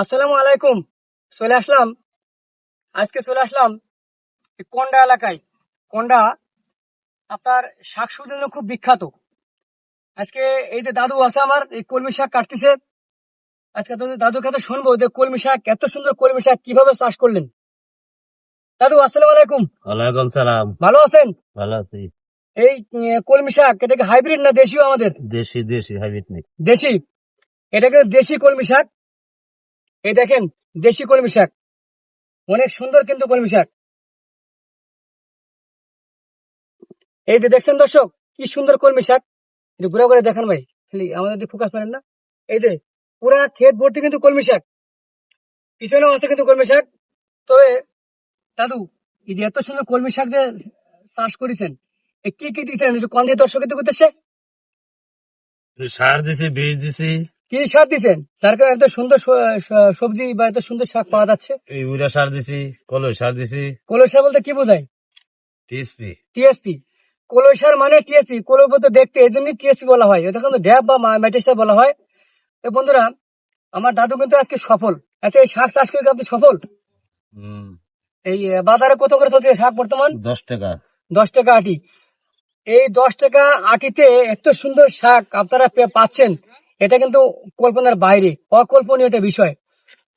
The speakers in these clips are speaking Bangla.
আসসালামু আলাইকুম। চলে আসলাম আজকে চলে আসলাম এই কোন্ডা এলাকায়। কোন্ডা আপনার শাকসবজির জন্য খুব বিখ্যাত। আজকে এই যে দাদু আছে আমার, এই কলমি শাক কাটতেছে। আজকে দাদুর কাছে শুনবো যে কলমি শাক, এত সুন্দর কলমি শাক কিভাবে চাষ করলেন। দাদু আসসালামু আলাইকুম। ওয়ালাইকুম সালাম। ভালো আছেন? ভালো আছি। এই কলমি শাক, এটা কি হাইব্রিড না দেশীয়? আমাদের দেশি দেশি হাইব্রিড নেই। দেশি। এটা কিন্তু দেশি কলমি শাক। এই দেখেন, দেশি কলমি শাক অনেক সুন্দর কিন্তু কলমি শাক। এই যে দেখছেন দর্শক, কি সুন্দর কলমি শাক। একটু ঘুরে ঘুরে দেখান ভাই, খালি আমাদের ফোকাস করেন না। এই যে পুরা ক্ষেত ভর্তি কিন্তু কলমি শাক, পিছনেও আছে কিন্তু কলমি শাক। তবে দাদু, এই যে এত সুন্দর কলমি শাক যে চাষ করেছেন, এ কি কি দিচ্ছেন একটু কন দিয়ে দর্শক কিন্তু করতেছে। সার দিছি, বীজ দিছি। কি সার দিচ্ছেন যার কারণে এত সুন্দর সবজি বা এত সুন্দর শাক পাওয়া যাচ্ছে? ইউরিয়া সার দিছি, কলই সার দিছি। কলই সার বলতে কি বোঝায়? টিএসপি। টিএসপি। কলই সার মানে টিএসপি, কলই বলতে দেখতে, এই জন্যই টিএসপি বলা হয়। এটা কিন্তু ড্যাব বা ম্যাটিস সার বলা হয়। তো বন্ধুরা, আমার দাদু কিন্তু আজকে সফল। আচ্ছা, এই শাক চাষ করে কি আপনি সফল? এই বাজারে কত করে চলছে শাক বর্তমান? 10 টাকা। 10 টাকা আটি। এই 10 টাকা আটিতে এত সুন্দর শাক আপনারা পাচ্ছেন, এটা কিন্তু কল্পনার বাইরে, অকল্পনীয় একটা বিষয়।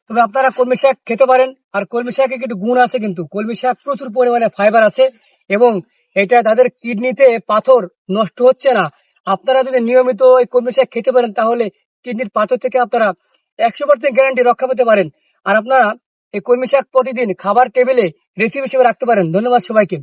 তবে আপনারা কলমি শাক খেতে পারেন। আর কলমি শাকে কিন্তু গুণ আছে, কিন্তু কলমি শাক প্রচুর পরিমাণে ফাইবার আছে, এবং এটা তাদের কিডনিতে পাথর নষ্ট হচ্ছে না। আপনারা যদি নিয়মিত এই কলমি শাক খেতে পারেন, তাহলে কিডনির পাথর থেকে আপনারা 100% গ্যারান্টি রক্ষা পেতে পারেন। আর আপনারা এই কলমি শাক প্রতিদিন খাবার টেবিলে রেসিপি হিসেবে রাখতে পারেন। ধন্যবাদ সবাইকে।